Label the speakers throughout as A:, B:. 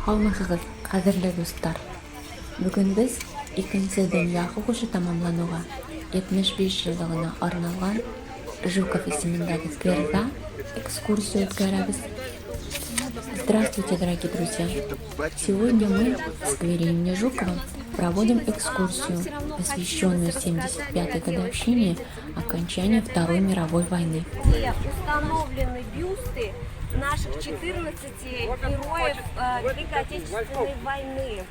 A: Саламатсызбы, кадірлі достар. Бүгін біз екінші Дүния соғысы тамамлануға 75 жылдығына арналған Жуков есіміндегі скверда экскурсию өткәрәбез. Здравствуйте, дорогие друзья! Сегодня мы в сквере имени Жукова проводим экскурсию, посвященную 75-й годовщине окончания Второй мировой войны.
B: Установлены бюсты наших 14 героев Великой Отечественной войны,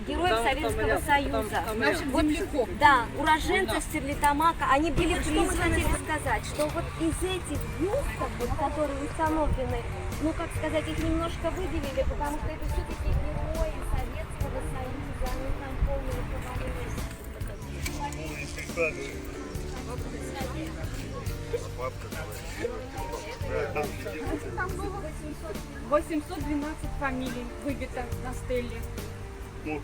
B: героев Советского Союза.
C: Наших земляков.
B: Да, уроженцев Стерлитамака. Они были призваны, хотели сказать, что вот из этих бюстов, вот, которые установлены, ну, как сказать, их немножко выделили, потому что это все-таки герои Советского Союза, они там полные повалились.
C: 812 фамилий выбито на стелле. 9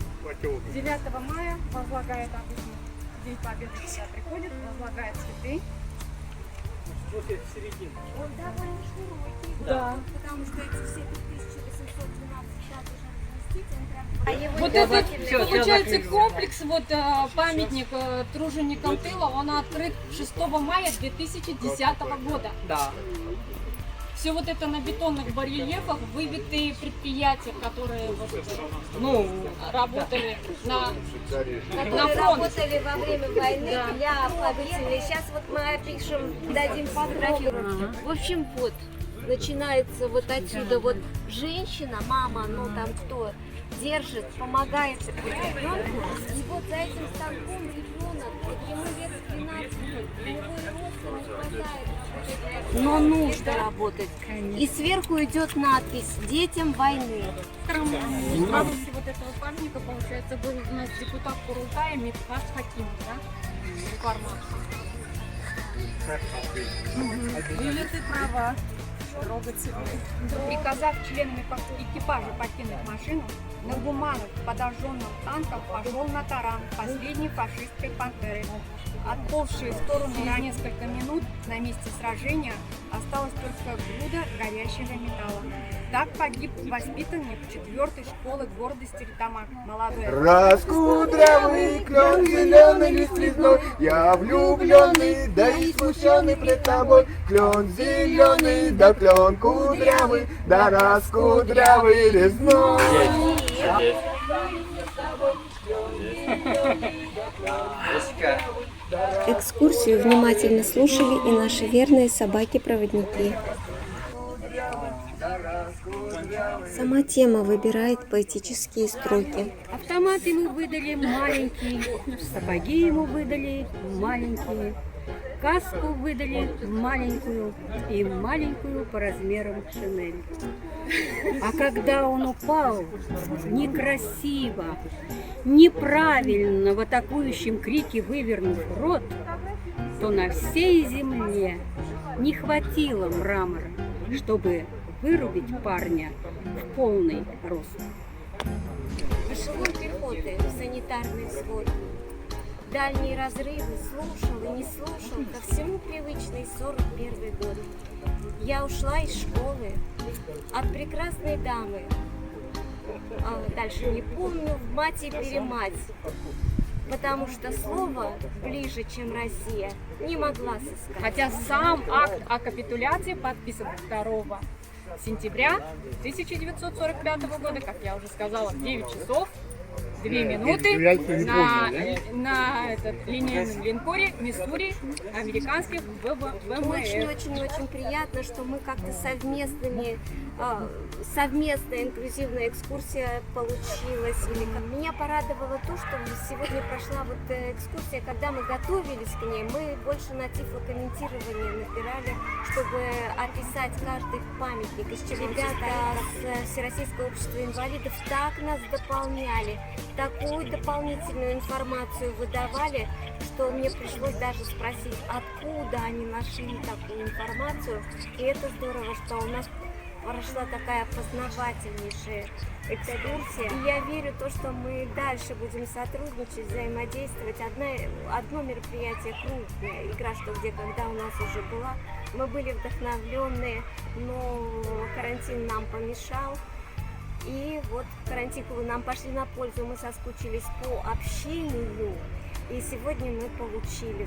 C: мая возлагает обычно День Победы, когда приходит, возлагает цветы.
B: Он довольно широкий,
C: Да.
B: потому что эти все 1812 дат уже разместить, он прям...
C: Вот это получается комплекс, вот памятник труженикам тыла, он открыт 6 мая 2010 года.
D: Да.
C: Все вот это на бетонных барельефах выбитые предприятия, которые вот,
D: Ну,
C: работали на
B: Которые
C: фронт.
B: работали во время войны для победителей. Сейчас вот мы опишем, дадим фотографию. В общем, вот, начинается вот отсюда вот женщина, мама, ну там кто, держит, помогает ребенку. И вот за этим станком ребенок, вот ему лет 12, у него и роста не хватает. Но нужно работать. И сверху идет надпись «Детям войны».
C: Главностью вот этого памятника, получается, был у нас депутат Курултая Митхат Хакимов, да?
E: Вылеты права.
C: Приказав членам экипажа покинуть машину, Нагуманов подожженным танком пошел на таран последней фашистской пантеры. Отползшие в сторону на несколько минут на месте сражения осталась только груда горящего металла. Так погиб воспитанник 4-й школы города Стерлитамак, молодой.
F: Раскудрявый клен зеленый листвизной, я влюбленный, да и смущенный пред тобой. Клен зеленый, да клен кудрявый, да раскудрявый резной.
G: Экскурсию внимательно слушали и наши верные собаки-проводники. Сама тема выбирает поэтические строки.
H: Автомат ему выдали маленький, сапоги ему выдали маленькие, каску выдали маленькую и маленькую по размерам шинель. А когда он упал, некрасиво, неправильно в атакующем крике вывернув рот, то на всей земле не хватило мрамора, чтобы вырубить парня в полный рост.
B: Эшелон пехоты в санитарной сводке. Дальние разрывы слушал и не слушал, ко всему привычный 41 год. Я ушла из школы от прекрасной дамы. Дальше не помню, в мать и перемать. Потому что слово ближе, чем Россия, не могла сыскать.
C: Хотя сам акт о капитуляции подписан 2 сентября 1945 года, как я уже сказала, в 9 часов 2 минуты на линейном линкоре Миссури американских ВМФ.
B: Очень-очень-очень приятно, что мы как-то совместная инклюзивная экскурсия получилась. Меня порадовало то, что сегодня прошла вот экскурсия, когда мы готовились к ней, мы больше на тифлокомментирование набирали, чтобы описать каждый памятник. Еще ребята с Всероссийского общества инвалидов так нас дополняли, такую дополнительную информацию выдавали, что мне пришлось даже спросить, откуда они нашли такую информацию. И это здорово, что у нас прошла такая познавательнейшая экскурсия. И я верю в то, что мы дальше будем сотрудничать, взаимодействовать. Одно мероприятие крупное, игра «Что, где, когда» у нас уже была. Мы были вдохновленные, но карантин нам помешал. И вот Карантиковы нам пошли на пользу, мы соскучились по общению. И сегодня мы получили,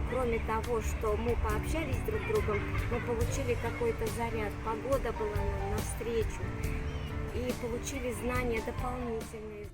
B: кроме того, что мы пообщались друг с другом, мы получили какой-то заряд, погода была нам навстречу. И получили знания дополнительные.